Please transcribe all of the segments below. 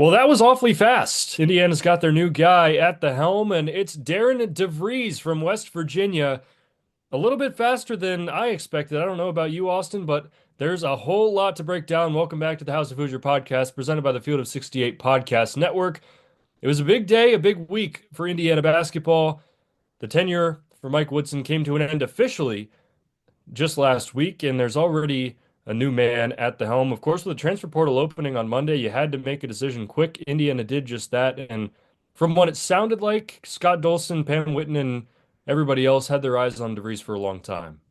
Well, that was awfully fast. Indiana's got their new guy at the helm, and it's Darian DeVries from West Virginia. A little bit faster than I expected. I don't know about you, Austin, but there's a whole lot to break down. Welcome back to the House of Hoosier podcast, presented by the Field of 68 Podcast Network. It was a big day, a big week for Indiana basketball. The tenure for Mike Woodson came to an end officially just last week, and there's already a new man at the helm. Of course, with the transfer portal opening on Monday, you had to make a decision quick. Indiana did just that, and from what it sounded like, Scott Dolson, Pam Whitten, and everybody else had their eyes on DeVries for a long time.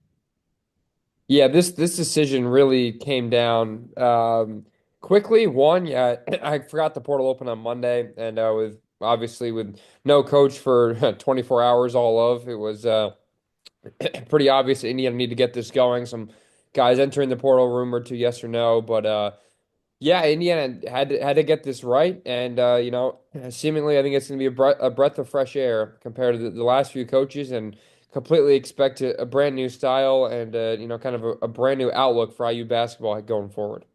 Yeah, this decision really came down quickly. One, yeah, I forgot the portal open on Monday, and with obviously with no coach for 24 hours, all of it was pretty obvious that Indiana need to get this going. Some guys entering the portal, rumored to yes or no, but yeah, Indiana had to get this right, and seemingly I think it's going to be a breath of fresh air compared to the last few coaches, and completely expect a brand new style and kind of a brand new outlook for IU basketball going forward.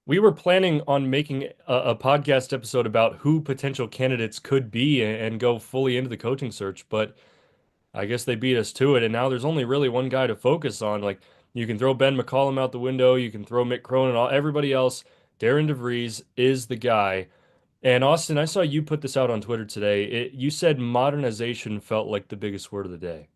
We were planning on making a podcast episode about who potential candidates could be and go fully into the coaching search, but I guess they beat us to it, and now there's only really one guy to focus on. Like you can throw Ben McCollum out the window, you can throw Mick Cronin, all everybody else. Darren DeVries is the guy. And Austin, I saw you put this out on Twitter today. You said modernization felt like the biggest word of the day.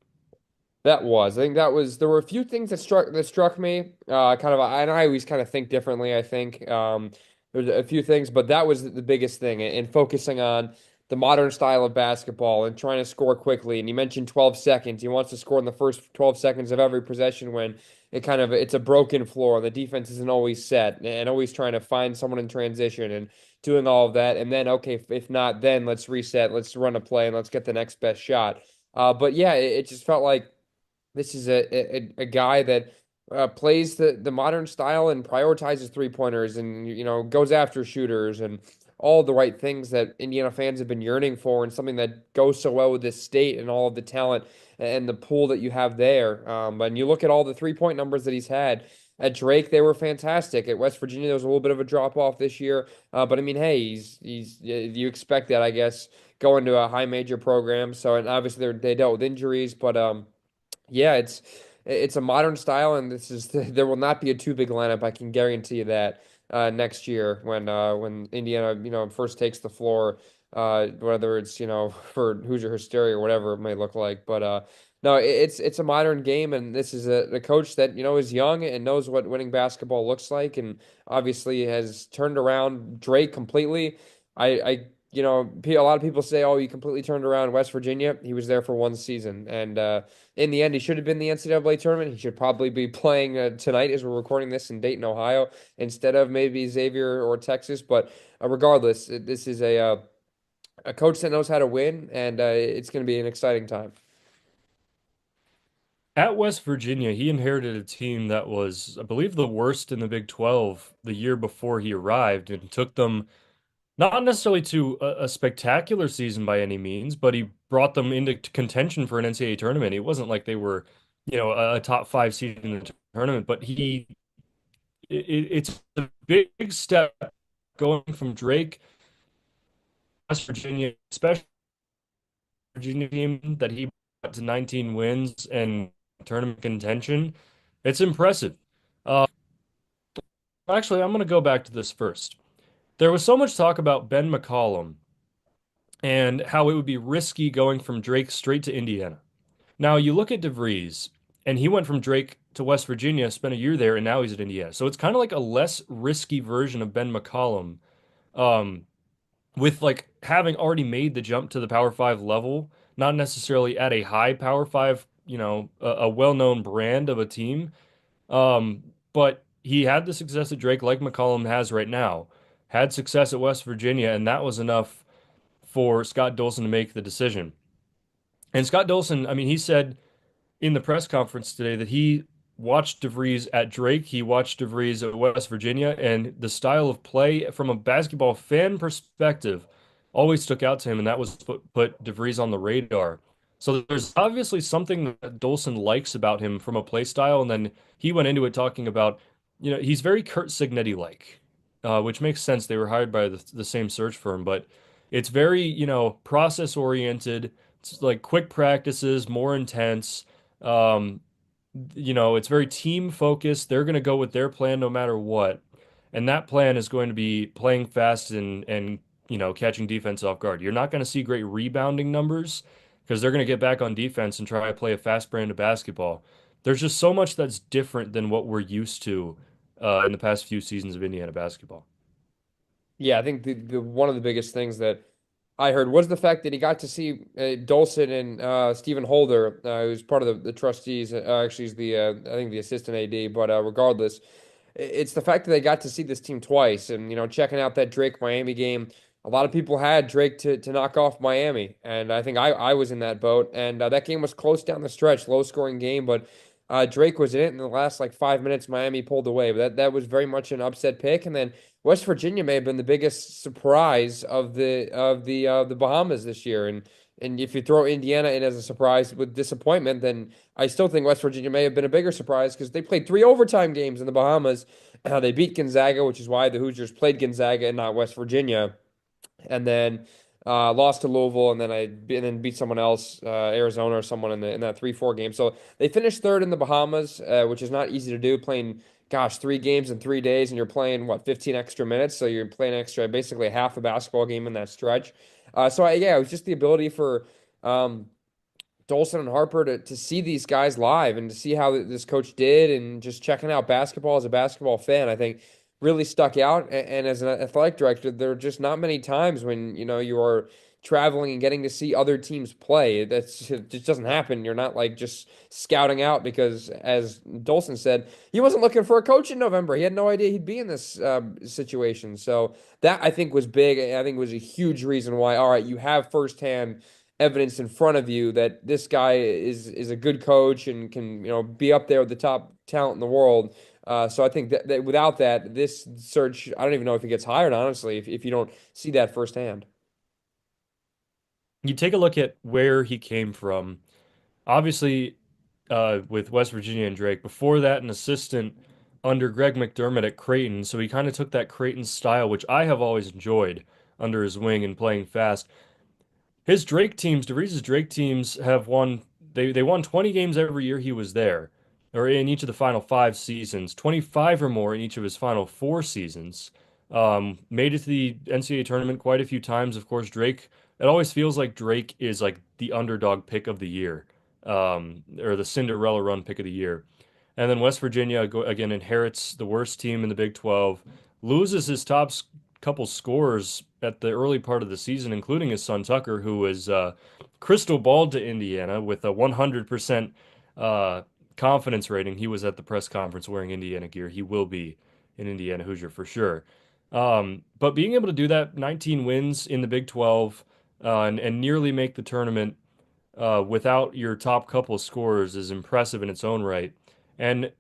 I think that was there were a few things that struck me. Kind of and I always kind of think differently, I think. There's a few things, but that was the biggest thing in focusing on the modern style of basketball and trying to score quickly. And you mentioned 12 seconds. He wants to score in the first 12 seconds of every possession when it's a broken floor and the defense isn't always set and always trying to find someone in transition and doing all of that. And then okay, if not, then let's reset, let's run a play and let's get the next best shot. But yeah, it just felt like this is a guy that plays the modern style and prioritizes three pointers and goes after shooters and all the right things that Indiana fans have been yearning for, and something that goes so well with this state and all of the talent and the pool that you have there. And you look at all the 3-point numbers that he's had. At Drake, they were fantastic. At West Virginia, there was a little bit of a drop off this year, but I mean, hey, he's you expect that, I guess, going to a high major program. So, and obviously they dealt with injuries, but yeah, it's a modern style, and this is there will not be a too big lineup. I can guarantee you that next year when Indiana first takes the floor, whether it's for Hoosier hysteria or whatever it may look like. But no, it's a modern game, and this is a coach that is young and knows what winning basketball looks like, and obviously has turned around Drake completely. I a lot of people say, "Oh, you completely turned around West Virginia." He was there for one season, and in the end, he should have been in the NCAA tournament. He should probably be playing tonight as we're recording this in Dayton, Ohio, instead of maybe Xavier or Texas. But regardless, this is a coach that knows how to win, and it's going to be an exciting time. At West Virginia, he inherited a team that was, I believe, the worst in the Big 12 the year before he arrived and took them not necessarily to a spectacular season by any means, but he brought them into contention for an NCAA tournament. It wasn't like they were, a top five seed in the tournament, but it's a big step going from Drake, West Virginia, especially Virginia team that he brought to 19 wins and tournament contention. It's impressive. Uh, Actually, I'm going to go back to this first. There was so much talk about Ben McCollum and how it would be risky going from Drake straight to Indiana. Now you look at DeVries, and he went from Drake to West Virginia, spent a year there, and now he's at Indiana. So it's kind of like a less risky version of Ben McCollum, um, with like having already made the jump to the Power Five level, not necessarily at a high Power Five, a well-known brand of a team. But he had the success that Drake, like McCollum, has right now, had success at West Virginia, and that was enough for Scott Dolson to make the decision. And Scott Dolson, I mean, he said in the press conference today that he watched DeVries at Drake, he watched DeVries at West Virginia, and the style of play from a basketball fan perspective always stuck out to him, and that was put DeVries on the radar. So there's obviously something that Dolson likes about him from a play style, and then he went into it talking about, he's very Kurt Signetti-like. which makes sense. They were hired by the same search firm, but it's very, process oriented. It's like quick practices, more intense. Um, it's very team focused. They're going to go with their plan no matter what. And that plan is going to be playing fast and catching defense off guard. You're not going to see great rebounding numbers because they're going to get back on defense and try to play a fast brand of basketball. There's just so much that's different than what we're used to in the past few seasons of Indiana basketball. Yeah, I think the one of the biggest things that I heard was the fact that he got to see Dolson and Stephen Holder, who's part of the trustees. Actually, he's the I think the assistant AD, but regardless, it's the fact that they got to see this team twice, and checking out that Drake Miami game. A lot of people had Drake to knock off Miami, and I think I was in that boat. And that game was close down the stretch, low scoring game, but Drake was in it in the last like 5 minutes. Miami pulled away, but that was very much an upset pick. And then West Virginia may have been the biggest surprise of the Bahamas this year. And if you throw Indiana in as a surprise with disappointment, then I still think West Virginia may have been a bigger surprise because they played three overtime games in the Bahamas. They beat Gonzaga, which is why the Hoosiers played Gonzaga and not West Virginia, and then lost to Louisville, and then beat someone else, Arizona or someone in that 3-4 game. So they finished third in the Bahamas, which is not easy to do. Playing, gosh, 3 games in 3 days, and you're playing what 15 extra minutes, so you're playing extra, basically half a basketball game in that stretch. Yeah, it was just the ability for um, Dolson and Harper to see these guys live and to see how this coach did, and just checking out basketball as a basketball fan, I think really stuck out. And as an athletic director, there are just not many times when you are traveling and getting to see other teams play. It just doesn't happen. You're not like just scouting out because, as Dolson said, he wasn't looking for a coach in November. He had no idea he'd be in this situation. So that, I think, was big. I think was a huge reason why. All right, you have firsthand evidence in front of you that this guy is a good coach and can be up there with the top talent in the world. So I think that without that, this search, I don't even know if it gets hired, honestly, if you don't see that firsthand. You take a look at where he came from. Obviously, with West Virginia and Drake. Before that, an assistant under Greg McDermott at Creighton. So he kind of took that Creighton style, which I have always enjoyed, under his wing and playing fast. His Drake teams, DeVries' Drake teams have won. They won 20 games every year he was there, or in each of the final 5 seasons, 25 or more in each of his final 4 seasons. Made it to the NCAA tournament quite a few times. Of course, Drake. It always feels like Drake is like the underdog pick of the year, or the Cinderella run pick of the year. And then West Virginia again inherits the worst team in the Big 12, loses his couple scorers at the early part of the season, including his son Tucker, who was crystal balled to Indiana with a 100% uh, confidence rating. He was at the press conference wearing Indiana gear. He will be an Indiana Hoosier for sure. But being able to do that, 19 wins in the Big 12, and nearly make the tournament without your top couple of scorers is impressive in its own right. And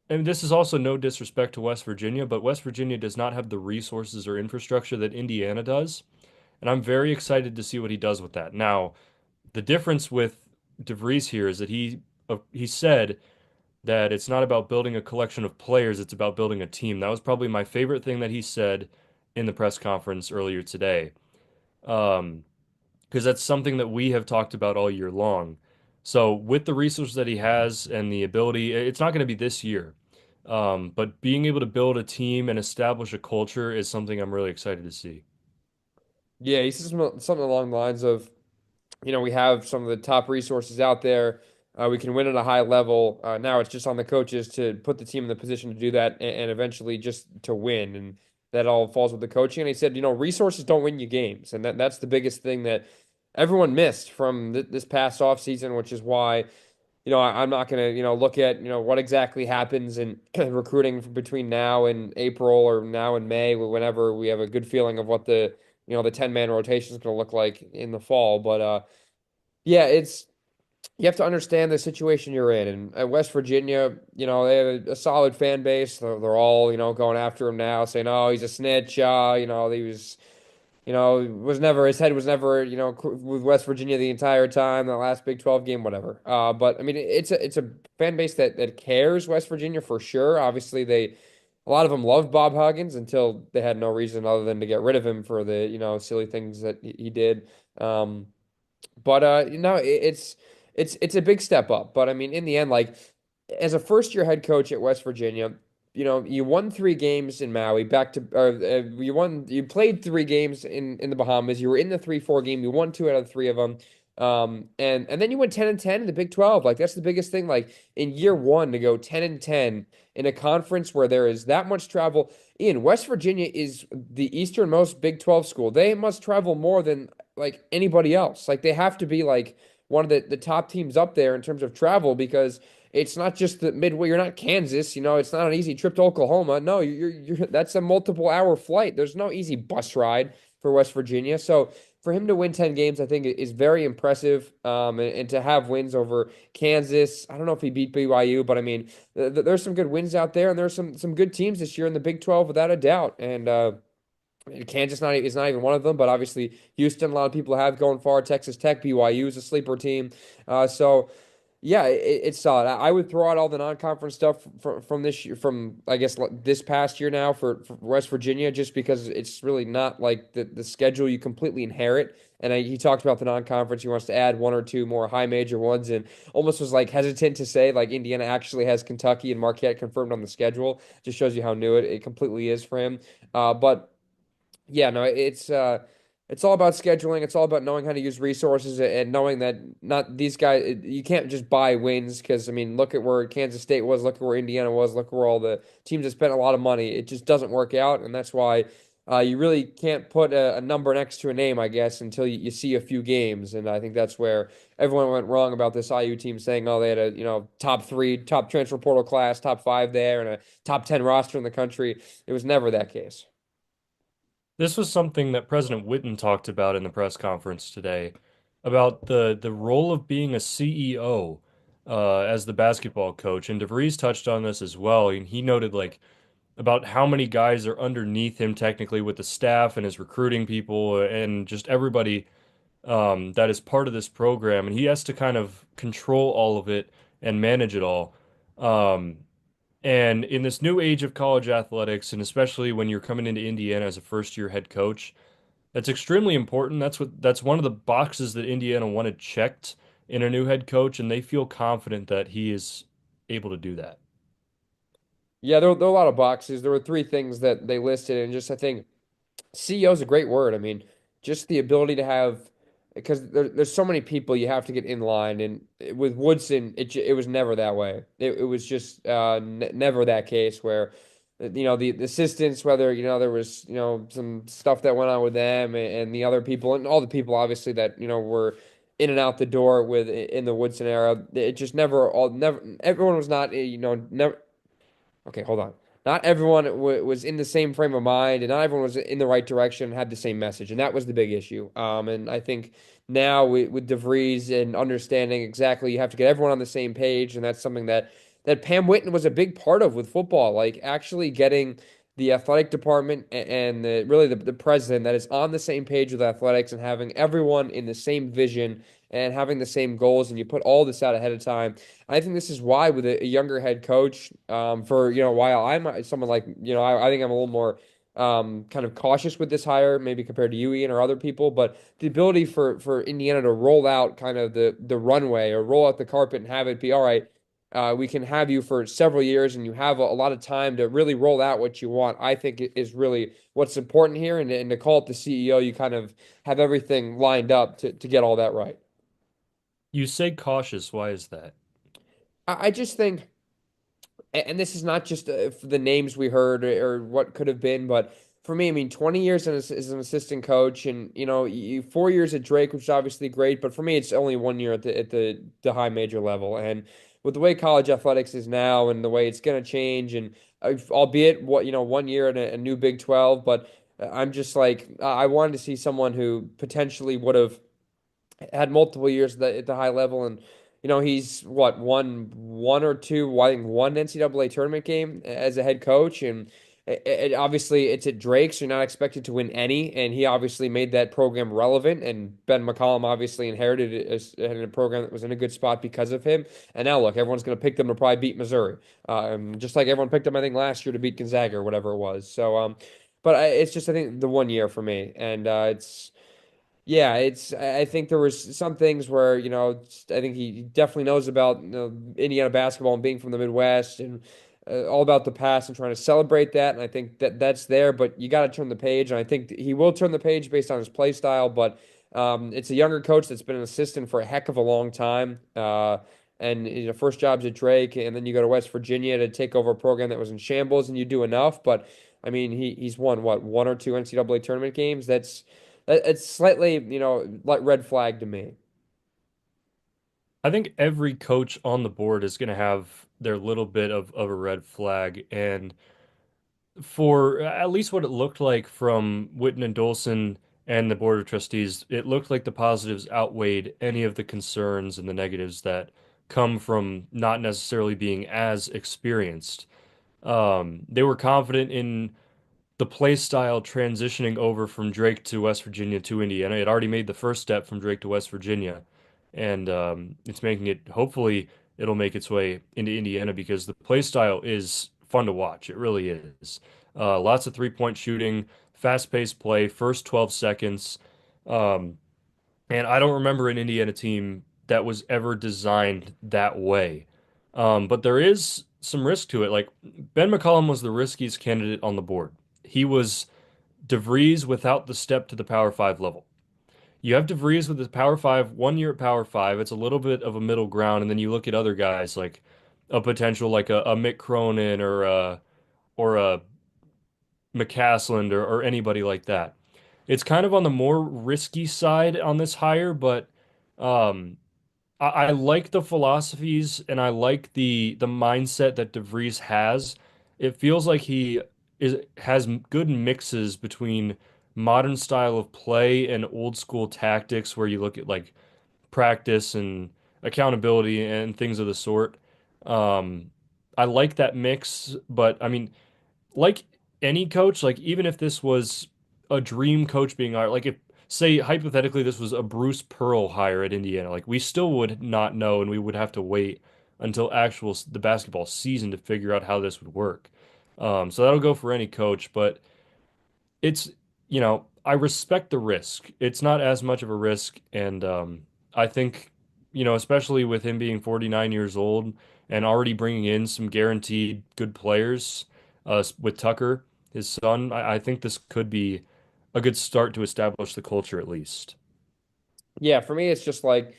and this is also no disrespect to West Virginia, but West Virginia does not have the resources or infrastructure that Indiana does. And I'm very excited to see what he does with that. Now, the difference with DeVries here is that he said that it's not about building a collection of players, it's about building a team. That was probably my favorite thing that he said in the press conference earlier today. Um, because that's something that we have talked about all year long. So with the resources that he has and the ability, it's not going to be this year. But being able to build a team and establish a culture is something I'm really excited to see. Yeah, he says something along the lines of, we have some of the top resources out there. We can win at a high level. Now it's just on the coaches to put the team in the position to do that, and eventually just to win. And that all falls with the coaching. And he said, resources don't win you games. And that's the biggest thing that everyone missed from this past offseason, which is why, I'm not going to, look at, what exactly happens in recruiting between now and April or now and May, whenever we have a good feeling of what the 10-man rotation is going to look like in the fall. But yeah, you have to understand the situation you're in. And at West Virginia, they have a solid fan base. They're all, going after him now, saying, "Oh, he's a snitch." He was never, his head was never, with West Virginia the entire time, the last Big 12 game, whatever. But I mean, it's a fan base that cares West Virginia for sure. Obviously, a a lot of them loved Bob Huggins until they had no reason other than to get rid of him for the, silly things that he did. Um, but it's a big step up. But I mean, in the end, like as a first year head coach at West Virginia, you won 3 games in Maui, back to you played 3 games in the Bahamas. You were in the 3-4 game. You won 2 out of 3 of them. And then you went 10-10 in the Big 12. Like that's the biggest thing. Like in year one to go 10-10 in a conference where there is that much travel. Ian, West Virginia is the easternmost Big 12 school. They must travel more than like anybody else. Like they have to be like one of the top teams up there in terms of travel because it's not just the midway. You're not Kansas, it's not an easy trip to Oklahoma. No, you're that's a multiple hour flight. There's no easy bus ride for West Virginia. So for him to win 10 games, I think is very impressive. And to have wins over Kansas, I don't know if he beat BYU, but I mean, there's some good wins out there, and there's some good teams this year in the Big 12 without a doubt. And Kansas not is not even one of them, but obviously Houston, a lot of people have going far. Texas Tech, BYU is a sleeper team. So yeah, it's solid. I would throw out all the non-conference stuff from this year, from I guess this past year now for West Virginia, just because it's really not like the schedule you completely inherit. And he talked about the non-conference. He wants to add 1 or 2 more high major ones, and almost was like hesitant to say like Indiana actually has Kentucky and Marquette confirmed on the schedule. Just shows you how new it completely is for him. But yeah, no, it's all about scheduling. It's all about knowing how to use resources and knowing that not these guys, you can't just buy wins because I mean, look at where Kansas State was, look at where Indiana was, look at where all the teams that spent a lot of money. It just doesn't work out, and that's why you really can't put a number next to a name, I guess, until you see a few games. And I think that's where everyone went wrong about this IU team saying, oh, they had a top 3, top transfer portal class, top 5 there, and a top 10 roster in the country. It was never that case. This was something that President Whitten talked about in the press conference today about the role of being a CEO as the basketball coach. And DeVries touched on this as well. And he noted like about how many guys are underneath him technically with the staff and his recruiting people and just everybody that is part of this program. And he has to kind of control all of it and manage it all. Um, and in this new age of college athletics, and especially when you're coming into Indiana as a first year head coach, that's extremely important. That's one of the boxes that Indiana wanted checked in a new head coach, and they feel confident that he is able to do that. Yeah, there are a lot of boxes. There were 3 things that they listed, and just I think CEO is a great word. I mean, just the ability to have, because there's so many people you have to get in line, and with Woodson, it was never that way. It was just never that case where, the assistants, whether there was some stuff that went on with them and the other people and all the people obviously that were in and out the door with in the Woodson era, it just never everyone was not never. Okay, hold on. Not everyone was in the same frame of mind, and not everyone was in the right direction and had the same message, and that was the big issue. And I think now with DeVries and understanding exactly, you have to get everyone on the same page, and that's something that Pam Whitten was a big part of with football, like actually getting the athletic department and really the president that is on the same page with athletics and having everyone in the same vision and having the same goals, and you put all this out ahead of time. I think this is why with a younger head coach, for while I'm someone like I think I'm a little more kind of cautious with this hire, maybe compared to you, Ian, or other people, but the ability for Indiana to roll out kind of the runway or roll out the carpet and have it be all right. We can have you for several years, and you have a lot of time to really roll out what you want. I think is really what's important here, and to call it the CEO, you kind of have everything lined up to get all that right. You say cautious. Why is that? I just think. And this is not just for the names we heard or what could have been, but for me, I mean, 20 years as an assistant coach, and 4 years at Drake, which is obviously great, but for me, it's only 1 year at the high major level. And with the way college athletics is now, and the way it's going to change, and albeit 1 year in a new Big 12, but I'm just like I wanted to see someone who potentially would have had multiple years at the high level, and he's won 1 or 2, I think 1 NCAA tournament game as a head coach, and Obviously it's at Drake, so you're not expected to win any, and he obviously made that program relevant. And Ben McCollum obviously inherited a program that was in a good spot because of him. And now look, everyone's going to pick them to probably beat Missouri, just like everyone picked them I think last year to beat Gonzaga or whatever it was. So but it's just I think the 1 year for me, and it's. Yeah, I think there was some things where, I think he definitely knows about, Indiana basketball and being from the Midwest and all about the past and trying to celebrate that. And I think that that's there, but you got to turn the page. And I think he will turn the page based on his play style, but it's a younger coach that's been an assistant for a heck of a long time. And first job's at Drake, and then you go to West Virginia to take over a program that was in shambles, and you do enough. But I mean, he's won what, one or two NCAA tournament games. It's slightly, like red flag to me. I think every coach on the board is going to have their little bit of a red flag. And for at least what it looked like from Witten and Dolson and the Board of Trustees, it looked like the positives outweighed any of the concerns and the negatives that come from not necessarily being as experienced. They were confident in the play style transitioning over from Drake to West Virginia to Indiana. It already made the first step from Drake to West Virginia, and it's making it. Hopefully, it'll make its way into Indiana because the play style is fun to watch. It really is. Lots of three-point shooting, fast-paced play, first 12 seconds. Um, and I don't remember an Indiana team that was ever designed that way. But there is some risk to it. Like Ben McCollum was the riskiest candidate on the board. He was DeVries without the step to the Power Five level. You have DeVries with the Power Five, 1 year at Power Five. It's a little bit of a middle ground, and then you look at other guys like a potential like a Mick Cronin or a McCasland or anybody like that. It's kind of on the more risky side on this hire, but um, I like the philosophies and I like the mindset that DeVries has. It feels like he has good mixes between modern style of play and old school tactics where you look at like practice and accountability and things of the sort. Um, I like that mix, but I mean, like any coach, like even if this was a dream coach being hired, like if say hypothetically this was a Bruce Pearl hire at Indiana, like we still would not know and we would have to wait until the basketball season to figure out how this would work. So that'll go for any coach, but it's, I respect the risk. It's not as much of a risk, and I think, especially with him being 49 years old and already bringing in some guaranteed good players, with Tucker, his son, I think this could be a good start to establish the culture at least. Yeah, for me, it's just like,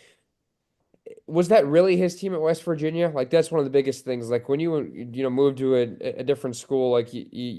was that really his team at West Virginia? Like that's one of the biggest things. Like when you move to a different school, like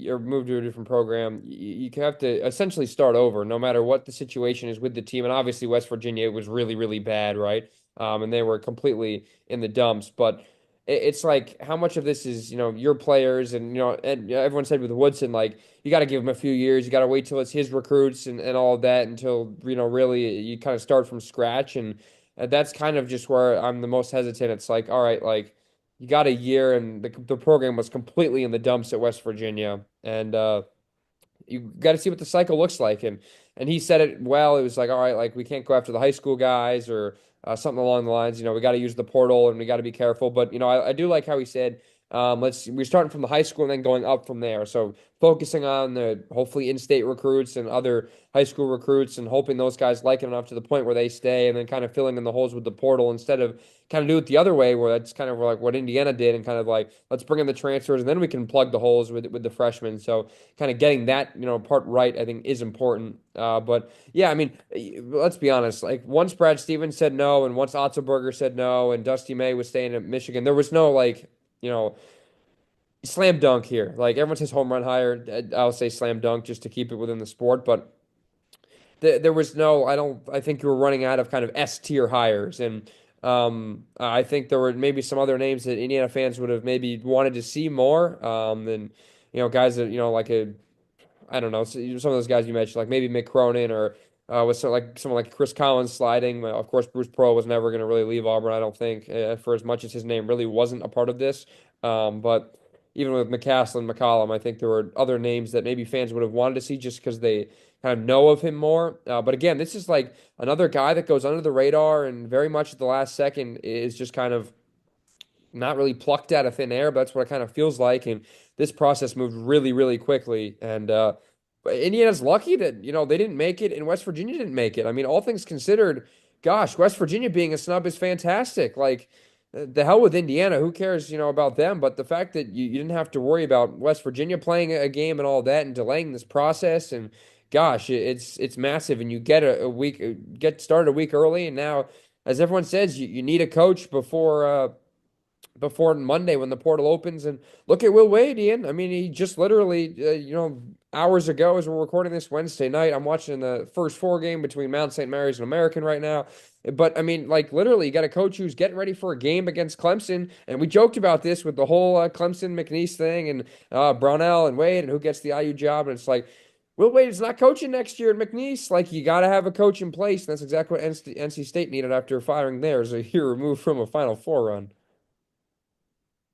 or move to a different program, you have to essentially start over, no matter what the situation is with the team. And obviously, West Virginia was really really bad, right? And they were completely in the dumps. But it's like how much of this is your players and everyone said with Woodson, like you got to give him a few years, you got to wait till it's his recruits and all of that until really you kind of start from scratch. And that's kind of just where I'm the most hesitant. It's like, all right, like you got a year and the program was completely in the dumps at West Virginia. And you got to see what the cycle looks like. And he said it well. It was like, all right, like we can't go after the high school guys or something along the lines. We got to use the portal and we got to be careful. But I do like how he said, we're starting from the high school and then going up from there. So focusing on the hopefully in-state recruits and other high school recruits and hoping those guys like it enough to the point where they stay, and then kind of filling in the holes with the portal instead of kind of do it the other way where that's kind of like what Indiana did and kind of like let's bring in the transfers and then we can plug the holes with the freshmen. So kind of getting that part right I think is important. But yeah, I mean, let's be honest. Like once Brad Stevens said no, and once Otzelberger said no, and Dusty May was staying at Michigan, there was no like you know slam dunk here. Like everyone says home run hire. I'll say slam dunk just to keep it within the sport, but there was no. I think you were running out of kind of S tier hires, and I think there were maybe some other names that Indiana fans would have maybe wanted to see more. Than guys that like a I don't know, some of those guys you mentioned, like maybe Mick Cronin or with like someone like Chris Collins sliding. Of course, Bruce Pearl was never going to really leave Auburn, I don't think, for as much as his name really wasn't a part of this. But even with McCaslin, McCollum, I think there were other names that maybe fans would have wanted to see just because they kind of know of him more. But again, this is like another guy that goes under the radar and very much at the last second is just kind of not really plucked out of thin air, but that's what it kind of feels like. And this process moved really, really quickly. And but Indiana's lucky that, they didn't make it and West Virginia didn't make it. I mean, all things considered, gosh, West Virginia being a snub is fantastic. Like, the hell with Indiana. Who cares, about them? But the fact that you didn't have to worry about West Virginia playing a game and all that and delaying this process and gosh, it's massive. And you get a week, get started a week early. And now, as everyone says, you need a coach before Monday when the portal opens. And look at Will Wade, Ian. I mean, he just literally, hours ago, as we're recording this Wednesday night, I'm watching the first four game between Mount St. Mary's and American right now. But I mean, like literally, you got a coach who's getting ready for a game against Clemson, and we joked about this with the whole Clemson McNeese thing, and Brownell and Wade, and who gets the IU job, and it's like. Will Wade is not coaching next year at McNeese. Like, you got to have a coach in place. And that's exactly what NC State needed after firing theirs a year removed from a Final Four run.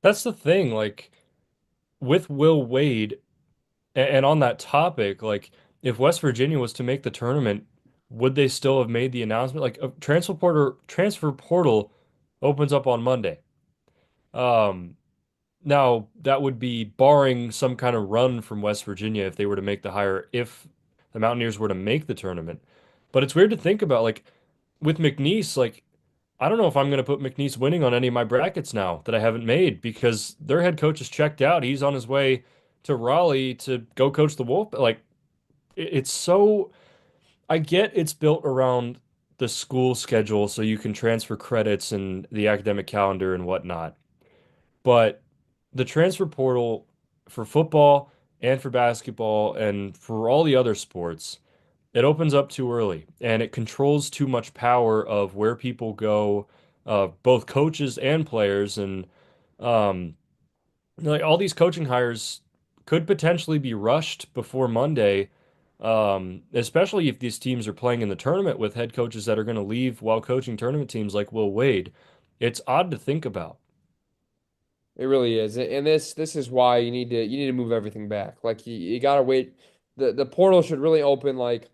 That's the thing, like with Will Wade, and on that topic, like if West Virginia was to make the tournament, would they still have made the announcement? Like a transfer portal opens up on Monday. Um, Now that would be barring some kind of run from West Virginia if they were to make the hire, if the Mountaineers were to make the tournament. But it's weird to think about, like with McNeese, like I don't know if I'm going to put McNeese winning on any of my brackets now that I haven't made because their head coach is checked out. He's on his way to Raleigh to go coach the Wolf. Like it's so, I get it's built around the school schedule so you can transfer credits and the academic calendar and whatnot. But the transfer portal for football and for basketball and for all the other sports, it opens up too early and it controls too much power of where people go, both coaches and players. And um, like all these coaching hires could potentially be rushed before Monday, especially if these teams are playing in the tournament with head coaches that are going to leave while coaching tournament teams like Will Wade. It's odd to think about. It really is. And this is why you need to move everything back. Like you gotta wait. The portal should really open like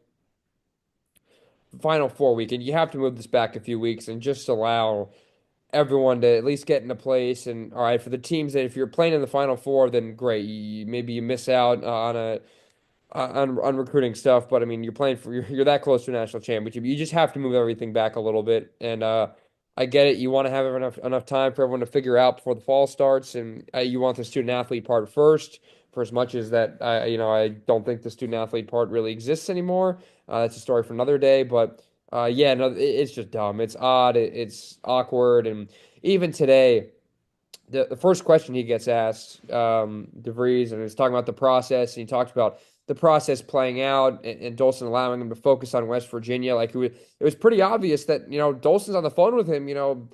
Final Four weekend. You have to move this back a few weeks and just allow everyone to at least get into place. And all right, for the teams that if you're playing in the Final Four, then great. Maybe you miss out on recruiting stuff, but I mean, you're that close to a national championship. You just have to move everything back a little bit, and I get it. You want to have enough time for everyone to figure out before the fall starts, and you want the student athlete part first. For as much as that, I don't think the student athlete part really exists anymore. That's a story for another day, but yeah, no, it's just dumb. It's odd. It's awkward, and even today the first question he gets asked, DeVries, and he's talking about the process, and he talked about the process playing out and Dolson allowing him to focus on West Virginia. Like it was pretty obvious that, Dolson's on the phone with him,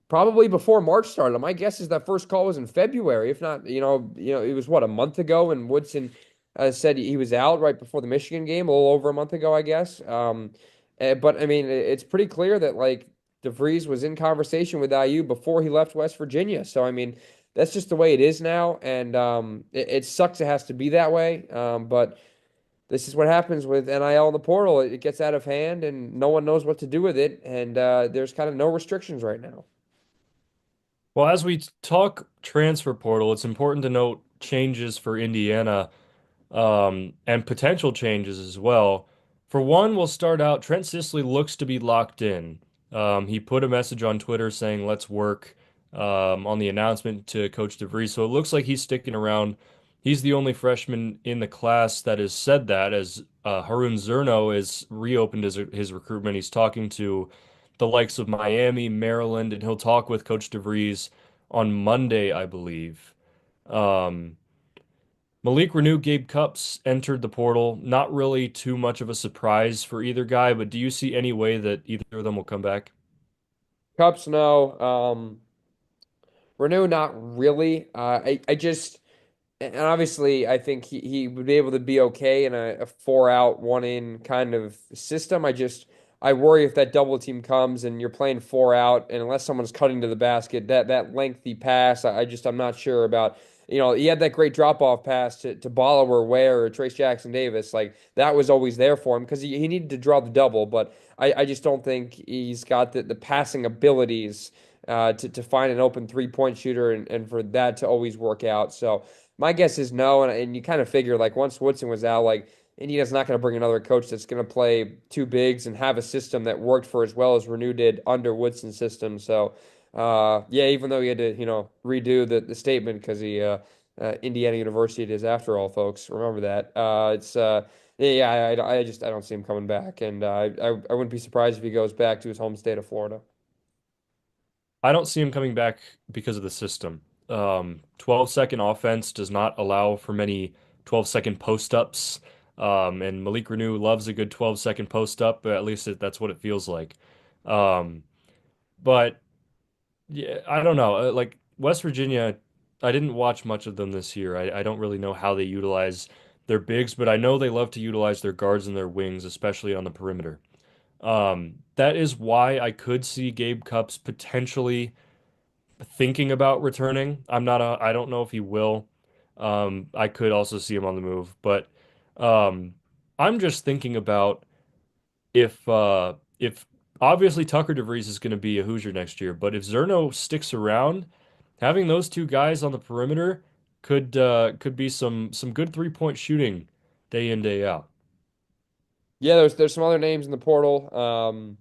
probably before March started. My guess is that first call was in February, if not, it was what, a month ago, and Woodson said he was out right before the Michigan game, a little over a month ago, I guess. But I mean, it's pretty clear that like DeVries was in conversation with IU before he left West Virginia. So I mean, that's just the way it is now, and it sucks. It has to be that way, but this is what happens with NIL in the portal. It gets out of hand, and no one knows what to do with it. And there's kind of no restrictions right now. Well, as we talk transfer portal, it's important to note changes for Indiana, and potential changes as well. For one, we'll start out. Trent Sisley looks to be locked in. He put a message on Twitter saying, "Let's work," on the announcement to Coach DeVries. So it looks like he's sticking around. He's the only freshman in the class that has said that, as Harun Zerno has reopened his recruitment. He's talking to the likes of Miami, Maryland, and he'll talk with Coach DeVries on Monday, I believe. Um, Malik Renew, Gabe Cupps entered the portal. Not really too much of a surprise for either guy, but do you see any way that either of them will come back? Cups, no. Renew, not really. I just, and obviously, I think he would be able to be okay in a four out, one in kind of system. I worry if that double team comes and you're playing four out, and unless someone's cutting to the basket, that lengthy pass, I'm not sure about. he had that great drop off pass to Balla or Ware or Trace Jackson Davis. Like that was always there for him because he needed to draw the double. But I just don't think he's got the passing abilities to find an open 3-point shooter and for that to always work out. So my guess is no. And you kind of figure like once Woodson was out, like Indiana's not going to bring another coach that's going to play two bigs and have a system that worked for as well as Renew did under Woodson's system. So, yeah, even though he had to, redo the statement because Indiana University it is after all, folks. Remember that. Yeah, I don't see him coming back, and I wouldn't be surprised if he goes back to his home state of Florida. I don't see him coming back because of the system. 12-second offense does not allow for many 12-second post-ups. And Malik Renew loves a good 12-second post-up, but at least that's what it feels like. Um, but yeah, I don't know. Like West Virginia, I didn't watch much of them this year. I don't really know how they utilize their bigs, but I know they love to utilize their guards and their wings, especially on the perimeter. That is why I could see Gabe Cupps potentially thinking about returning. I don't know if he will. I could also see him on the move, but um, I'm just thinking about if obviously Tucker DeVries is going to be a Hoosier next year, but if Zerno sticks around, having those two guys on the perimeter could be some good 3-point shooting day in, day out. Yeah, there's some other names in the portal.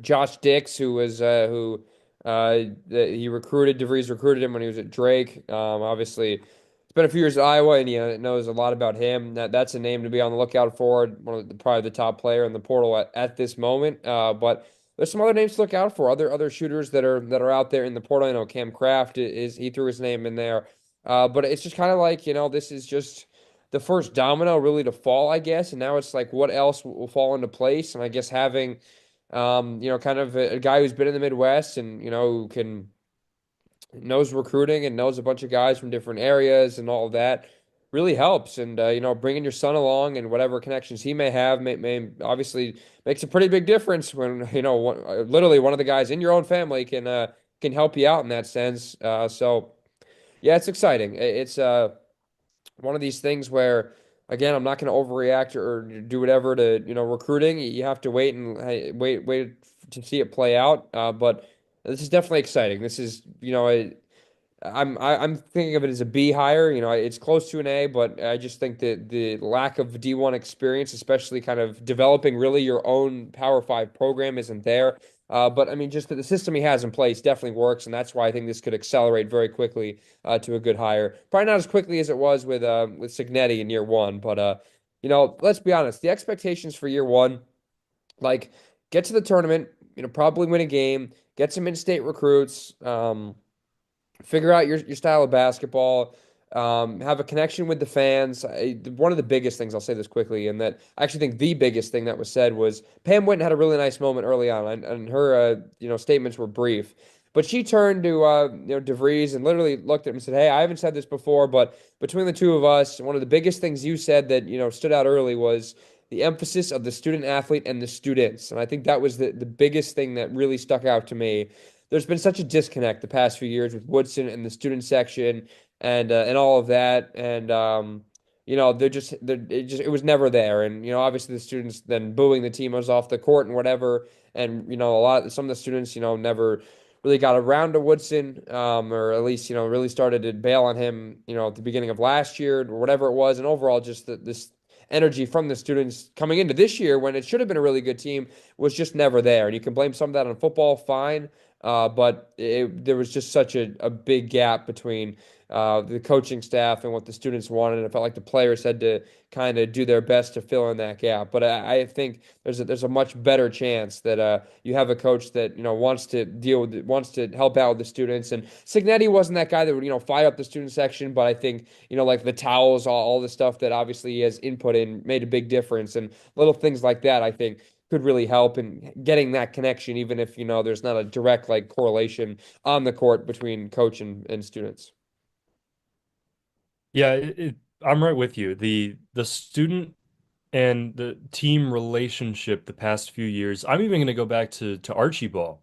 Josh Dix, he recruited. DeVries recruited him when he was at Drake. Obviously, it's been a few years at Iowa, and he knows a lot about him. That's a name to be on the lookout for. One of probably the top player in the portal at this moment. But there's some other names to look out for. Other shooters that are out there in the portal. I know Cam Kraft is he threw his name in there. But it's just kind of like this is just the first domino really to fall, I guess. And now it's like what else will fall into place? And I guess having kind of a guy who's been in the Midwest and, who can knows recruiting and knows a bunch of guys from different areas and all of that really helps. And, bringing your son along and whatever connections he may have may obviously makes a pretty big difference when, literally one of the guys in your own family can help you out in that sense. So yeah, it's exciting. It's one of these things where again I'm not going to overreact or do whatever to recruiting. You have to wait and hey, wait to see it play out. But this is definitely exciting. This is I'm thinking of it as a B hire. It's close to an A, but I just think that the lack of D1 experience, especially kind of developing really your own Power Five program, isn't there. But I mean, just that the system he has in place definitely works, and that's why I think this could accelerate very quickly to a good hire. Probably not as quickly as it was with Signetti in year one, but let's be honest. The expectations for year one, like get to the tournament, probably win a game, get some in-state recruits. Figure out your style of basketball, have a connection with the fans. One of the biggest things, I'll say this quickly, and that I actually think the biggest thing that was said was Pam Whitten had a really nice moment early on, and her statements were brief. But she turned to DeVries and literally looked at him and said, "Hey, I haven't said this before, but between the two of us, one of the biggest things you said that stood out early was the emphasis of the student athlete and the students." And I think that was the biggest thing that really stuck out to me. There's been such a disconnect the past few years with Woodson and the student section and all of that, and it was never there, and obviously the students then booing the team was off the court and whatever, and some of the students never really got around to Woodson, or at least really started to bail on him at the beginning of last year or whatever it was, and overall just this energy from the students coming into this year when it should have been a really good team was just never there. And you can blame some of that on football, fine. But there was just such a big gap between the coaching staff and what the students wanted. And it felt like the players had to kind of do their best to fill in that gap. But I think there's a much better chance that you have a coach that wants to help out with the students. And Signetti wasn't that guy that would fire up the student section, but I think like the towels, all the stuff that obviously he has input in made a big difference. And little things like that, I think could really help in getting that connection, even if there's not a direct like correlation on the court between coach and students. Yeah, I'm right with you. The student and the team relationship the past few years. I'm even going to go back to Archie Ball.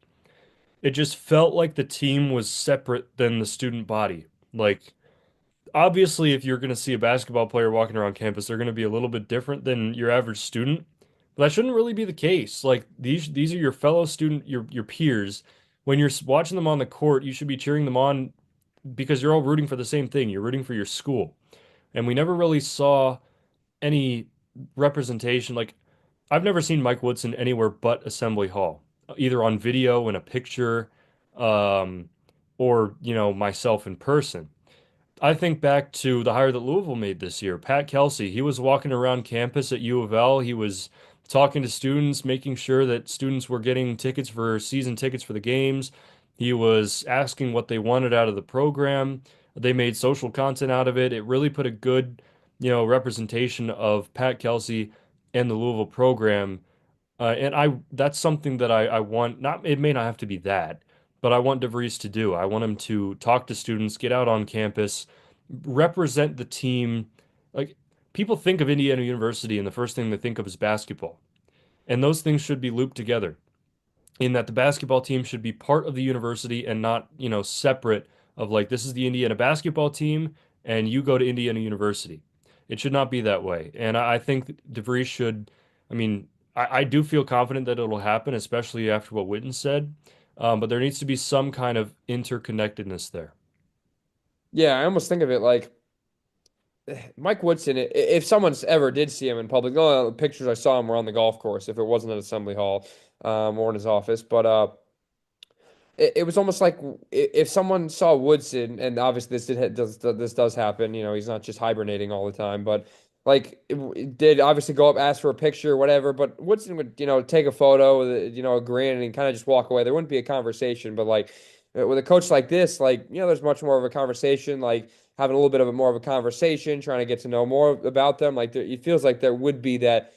It just felt like the team was separate than the student body. Like obviously, if you're going to see a basketball player walking around campus, they're going to be a little bit different than your average student. But that shouldn't really be the case. Like these are your fellow student, your peers. When you're watching them on the court, you should be cheering them on because you're all rooting for the same thing. You're rooting for your school. And we never really saw any representation. Like I've never seen Mike Woodson anywhere but Assembly Hall, either on video in a picture, um, or myself in person. I think back to the hire that Louisville made this year. Pat Kelsey, he was walking around campus at U of L. He was talking to students, making sure that students were getting tickets for season tickets for the games. He was asking what they wanted out of the program. They made social content out of it. It really put a good, representation of Pat Kelsey and the Louisville program and that's something that I want, not, it may not have to be that, but I want DeVries to do. I want him to talk to students, get out on campus, represent the team. Like people think of Indiana University and the first thing they think of is basketball. And those things should be looped together in that the basketball team should be part of the university and not, separate of like this is the Indiana basketball team and you go to Indiana University. It should not be that way. And I think DeVries should, I mean, I do feel confident that it'll happen, especially after what Witten said. But there needs to be some kind of interconnectedness there. Yeah, I almost think of it like Mike Woodson. If someone's ever did see him in public, no, the pictures I saw him were on the golf course. If it wasn't at Assembly Hall, or in his office, but it was almost like if someone saw Woodson, and obviously this does happen. You know, he's not just hibernating all the time, but like it did obviously go up, ask for a picture, or whatever. But Woodson would, take a photo with, a grin and kind of just walk away. There wouldn't be a conversation, but like with a coach like this, like there's much more of a conversation, like having a little bit of a more of a conversation, trying to get to know more about them. Like it feels like there would be that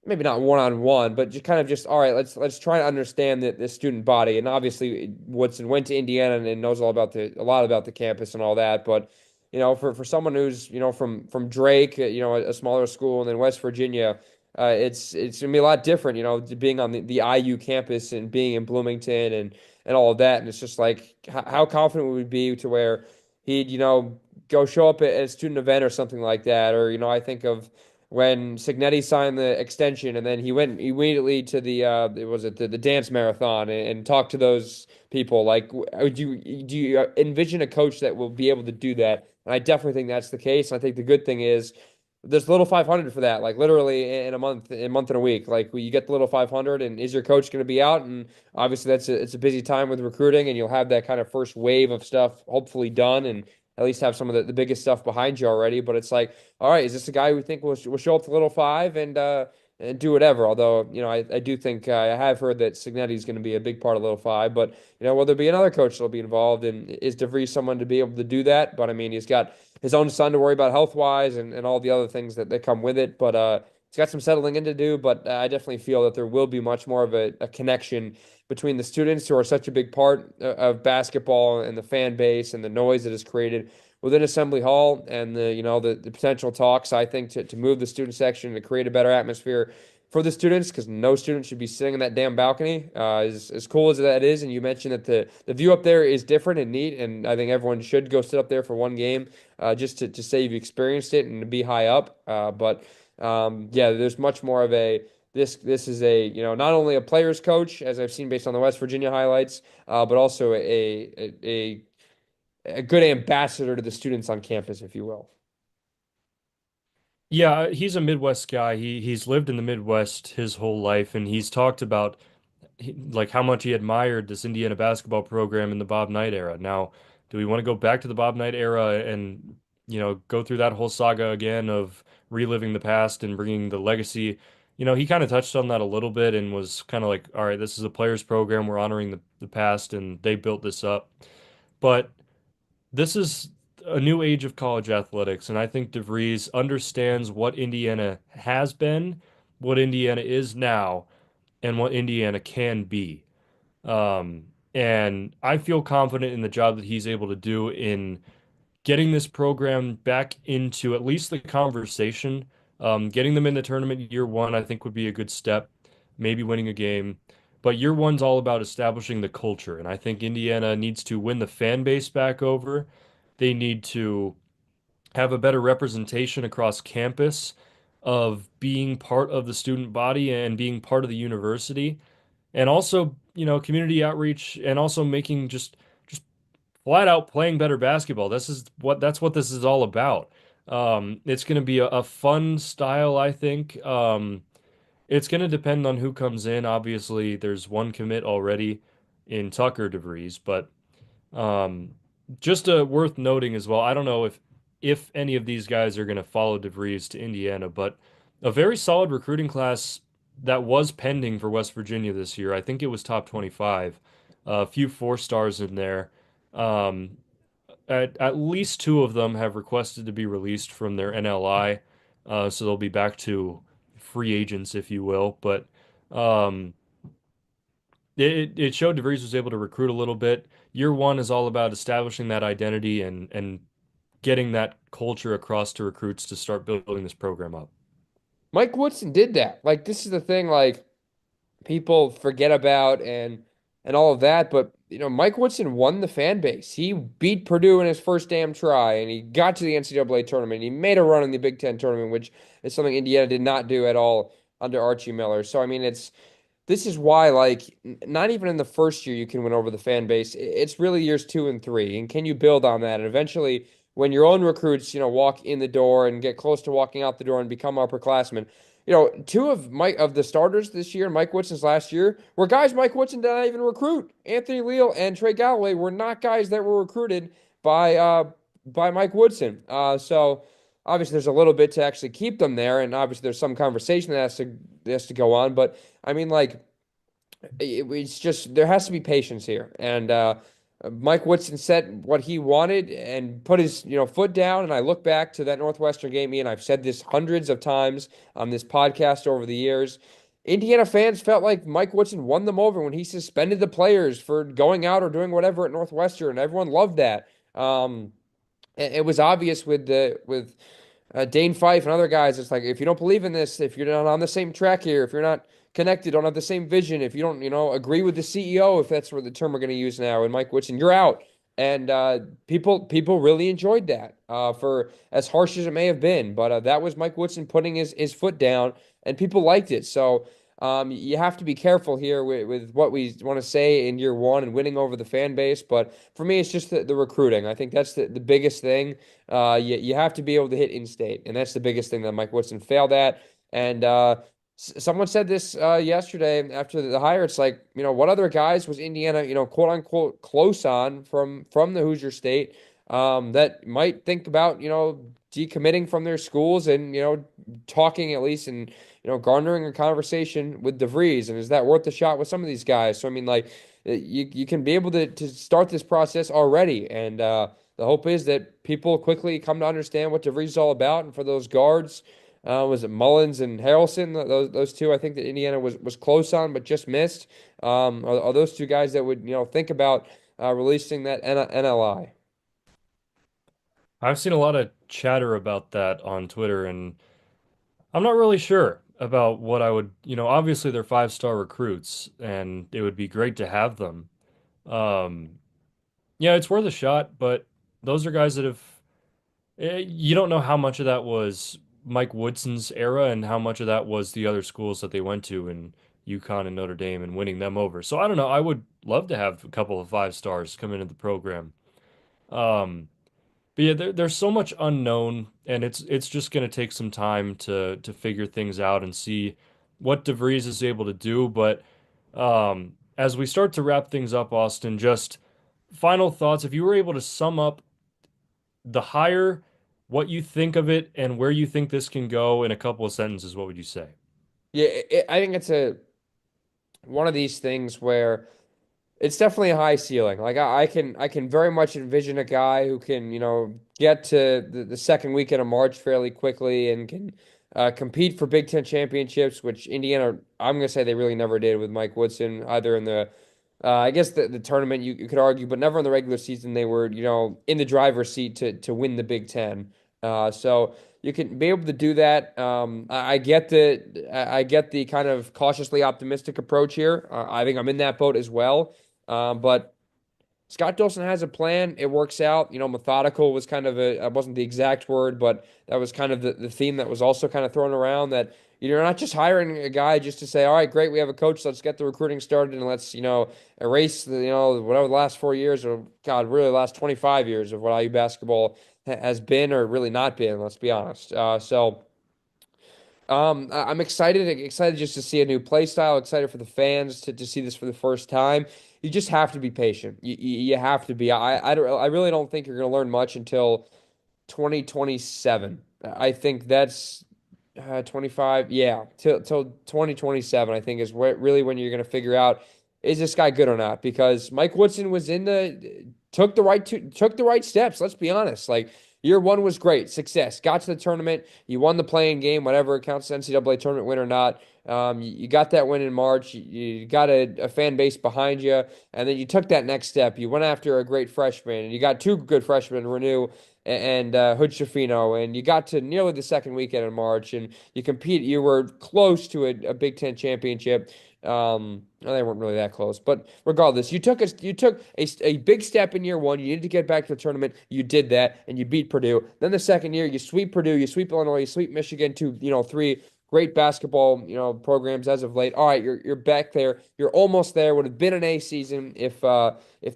maybe not one on one, but just kind of just all right. Let's try to understand the student body. And obviously, Woodson went to Indiana and knows a lot about the campus and all that. But for someone who's from Drake, a smaller school, and then West Virginia, it's gonna be a lot different. Being on the IU campus and being in Bloomington and all of that. And it's just like how confident would we be to where he'd go show up at a student event or something like that, or I think of when Signetti signed the extension, and then he went immediately to the dance marathon and talked to those people. Like, do you envision a coach that will be able to do that? And I definitely think that's the case. And I think the good thing is there's little 500 for that. Like literally in a month and a week. Like you get the little 500, and is your coach going to be out? And obviously it's a busy time with recruiting, and you'll have that kind of first wave of stuff hopefully done, and at least have some of the biggest stuff behind you already. But it's like, all right, is this a guy who think will show up to Little Five and do whatever? Although, I do think I have heard that Signetti is going to be a big part of Little Five. But, will there be another coach that'll be involved? And is DeVries someone to be able to do that? But I mean, he's got his own son to worry about health wise and all the other things that come with it. But he's got some settling in to do. But I definitely feel that there will be much more of a connection between the students who are such a big part of basketball and the fan base and the noise that is created within Assembly Hall and the potential talks, I think, to move the student section to create a better atmosphere for the students, because no student should be sitting in that damn balcony. As cool as that is, and you mentioned that the view up there is different and neat, and I think everyone should go sit up there for one game, just to say you've experienced it and to be high up. But yeah, there's much more of a this is a not only a player's coach, as I've seen based on the West Virginia highlights, but also a good ambassador to the students on campus, if you will. Yeah, he's a Midwest guy. He's lived in the Midwest his whole life, and he's talked about like how much he admired this Indiana basketball program in the Bob Knight era. Now, do we want to go back to the Bob Knight era and go through that whole saga again of reliving the past and bringing the legacy? He kind of touched on that a little bit and was kind of like, all right, this is a players program. We're honoring the past, and they built this up. But this is a new age of college athletics, and I think DeVries understands what Indiana has been, what Indiana is now, and what Indiana can be. And I feel confident in the job that he's able to do in getting this program back into at least the conversation. Getting them in the tournament year one, I think would be a good step, maybe winning a game. But year one's all about establishing the culture, and I think Indiana needs to win the fan base back over. They need to have a better representation across campus of being part of the student body and being part of the university, and also, community outreach, and also making just flat out playing better basketball. That's what this is all about. It's going to be a fun style, I think. It's going to depend on who comes in. Obviously, there's one commit already in Tucker DeVries, but um, just worth noting as well. I don't know if any of these guys are going to follow DeVries to Indiana, but a very solid recruiting class that was pending for West Virginia this year. I think it was top 25. A few four stars in there. Um, at least two of them have requested to be released from their NLI, so they'll be back to free agents, if you will. But um, it showed DeVries was able to recruit a little bit. Year one is all about establishing that identity and getting that culture across to recruits to start building this program up. Mike Woodson did that. Like this is the thing, like people forget about and all of that, but Mike Woodson won the fan base. He beat Purdue in his first damn try, and he got to the NCAA tournament. He made a run in the Big Ten tournament, which is something Indiana did not do at all under Archie Miller. So I mean, this is why, like, not even in the first year you can win over the fan base. It's really years two and three. And can you build on that? And eventually, when your own recruits, walk in the door and get close to walking out the door and become upperclassmen, two of the starters this year, Mike Woodson's last year, were guys Mike Woodson did not even recruit. Anthony Leal and Trey Galloway were not guys that were recruited by Mike Woodson. So obviously there's a little bit to actually keep them there, and obviously there's some conversation that has to go on, but I mean, like, it's just there has to be patience here. And Mike Woodson said what he wanted and put his foot down. And I look back to that Northwestern game, and I've said this hundreds of times on this podcast over the years. Indiana fans felt like Mike Woodson won them over when he suspended the players for going out or doing whatever at Northwestern. Everyone loved that. It was obvious with Dane Fife and other guys. It's like if you don't believe in this, if you're not on the same track here, if you're not connected, don't have the same vision, if you don't, agree with the CEO, if that's what the term we're going to use now, and Mike Woodson, you're out. And people really enjoyed that for as harsh as it may have been. But that was Mike Woodson putting his foot down, and people liked it. So you have to be careful here with what we want to say in year one and winning over the fan base. But for me, it's just the recruiting. I think that's the biggest thing. You have to be able to hit in-state, and that's the biggest thing that Mike Woodson failed at. And someone said this yesterday after the hire. It's like, what other guys was Indiana, quote unquote, close on from the Hoosier State that might think about, decommitting from their schools and, talking at least and, garnering a conversation with DeVries. And is that worth the shot with some of these guys? So, I mean, like, you can be able to start this process already. And the hope is that people quickly come to understand what DeVries is all about. And for those guards, was it Mullins and Harrelson? Those two, I think that Indiana was close on, but just missed. Are those two guys that would think about releasing that NLI? I've seen a lot of chatter about that on Twitter, and I'm not really sure about what I would, obviously they're five-star recruits, and it would be great to have them. Um, yeah, it's worth a shot, but those are guys that have, you don't know how much of that was Mike Woodson's era and how much of that was the other schools that they went to in UConn and Notre Dame and winning them over. So I don't know. I would love to have a couple of five stars come into the program. Um, but yeah, there's so much unknown, and it's just going to take some time to figure things out and see what DeVries is able to do. But as we start to wrap things up, Austin, just final thoughts. If you were able to sum up the hire, what you think of it, and where you think this can go in a couple of sentences, what would you say? Yeah, I think it's a one of these things where it's definitely a high ceiling. Like I can very much envision a guy who can, get to the second weekend of March fairly quickly and can compete for Big Ten championships, which Indiana, I'm gonna say they really never did with Mike Woodson, either in the I guess the tournament you could argue, but never in the regular season they were, in the driver's seat to win the Big Ten. So you can be able to do that. I get the kind of cautiously optimistic approach here. I think I'm in that boat as well. But Scott Dolson has a plan. It works out. Methodical was kind of wasn't the exact word, but that was kind of the theme that was also kind of thrown around that you're not just hiring a guy just to say, all right, great, we have a coach. Let's get the recruiting started and let's, erase whatever the last 4 years or God, really the last 25 years of what IU basketball has been or really not been, let's be honest. I'm excited just to see a new play style, excited for the fans to see this for the first time. You just have to be patient. You have to be. I really don't think you're going to learn much until 2027. I think that's 25. Yeah, till 2027, I think is really when you're going to figure out is this guy good or not? Because Mike Woodson was took the right steps. Let's be honest. Like year one was great, success. Got to the tournament, you won the playing game, whatever it counts as NCAA tournament win or not. You got that win in March. You got a fan base behind you, and then you took that next step. You went after a great freshman, and you got two good freshmen, Renew and Hood Schifino, and you got to nearly the second weekend in March, and you were close to a Big Ten championship. No, they weren't really that close, but regardless, you took a big step in year one. You needed to get back to the tournament. You did that, and you beat Purdue. Then the second year, you sweep Purdue, you sweep Illinois, you sweep Michigan, to three great basketball programs as of late. All right, you're back there. You're almost there. Would have been an A season if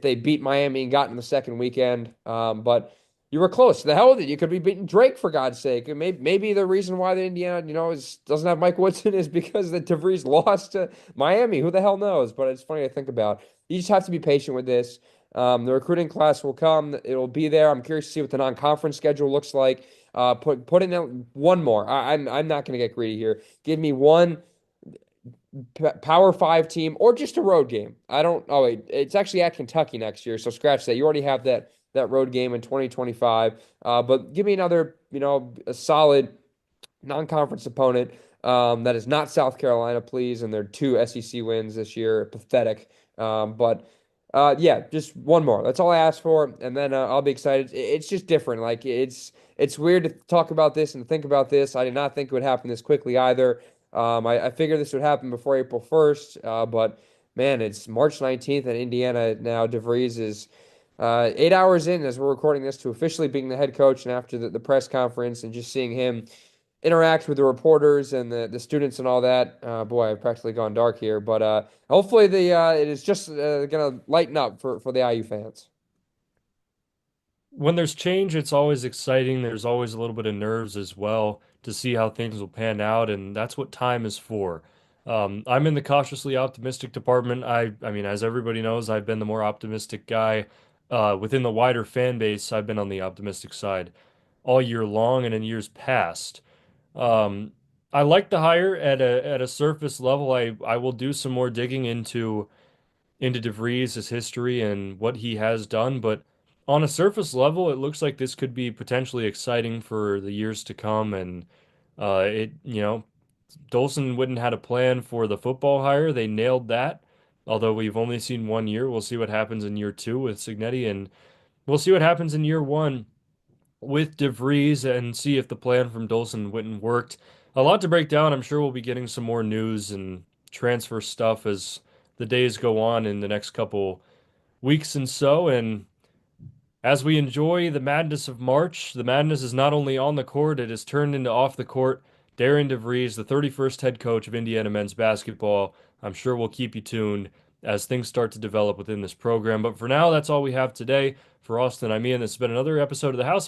they beat Miami and got in the second weekend. But you were close. The hell with it. You could be beating Drake for God's sake. And maybe the reason why the Indiana, doesn't have Mike Woodson is because the DeVries lost to Miami. Who the hell knows? But it's funny to think about. You just have to be patient with this. The recruiting class will come. It'll be there. I'm curious to see what the non-conference schedule looks like. Put in one more. I'm not going to get greedy here. Give me one Power Five team or just a road game. I don't. Oh wait, it's actually at Kentucky next year. So scratch that. You already have that road game in 2025. But give me another, a solid non-conference opponent that is not South Carolina, please. And their two SEC wins this year, pathetic. But yeah, just one more. That's all I asked for, and then I'll be excited. It's just different. Like it's weird to talk about this and think about this. I did not think it would happen this quickly either. I figured this would happen before April 1st, but man, it's March 19th in Indiana now. DeVries is 8 hours in as we're recording this to officially being the head coach, and after the press conference and just seeing him interact with the reporters and the students and all that. Boy, I've practically gone dark here, but hopefully it is just gonna lighten up for the IU fans. When there's change, it's always exciting. There's always a little bit of nerves as well to see how things will pan out, and that's what time is for. I'm in the cautiously optimistic department. I mean, as everybody knows, I've been the more optimistic guy. Within the wider fan base, I've been on the optimistic side all year long and in years past. Um, I like the hire at a surface level. I will do some more digging into DeVries, his history, and what he has done. But on a surface level, it looks like this could be potentially exciting for the years to come. And Dolson wouldn't had a plan for the football hire. They nailed that. Although we've only seen 1 year, we'll see what happens in year two with Signetti, and we'll see what happens in year one with DeVries and see if the plan from Dolson and Witten worked. A lot to break down. I'm sure we'll be getting some more news and transfer stuff as the days go on in the next couple weeks and so. And as we enjoy the madness of March, the madness is not only on the court, it has turned into off the court. Darian DeVries, the 31st head coach of Indiana men's basketball, I'm sure will keep you tuned as things start to develop within this program. But for now, that's all we have today. For Austin, I'm Ian. This has been another episode of the House of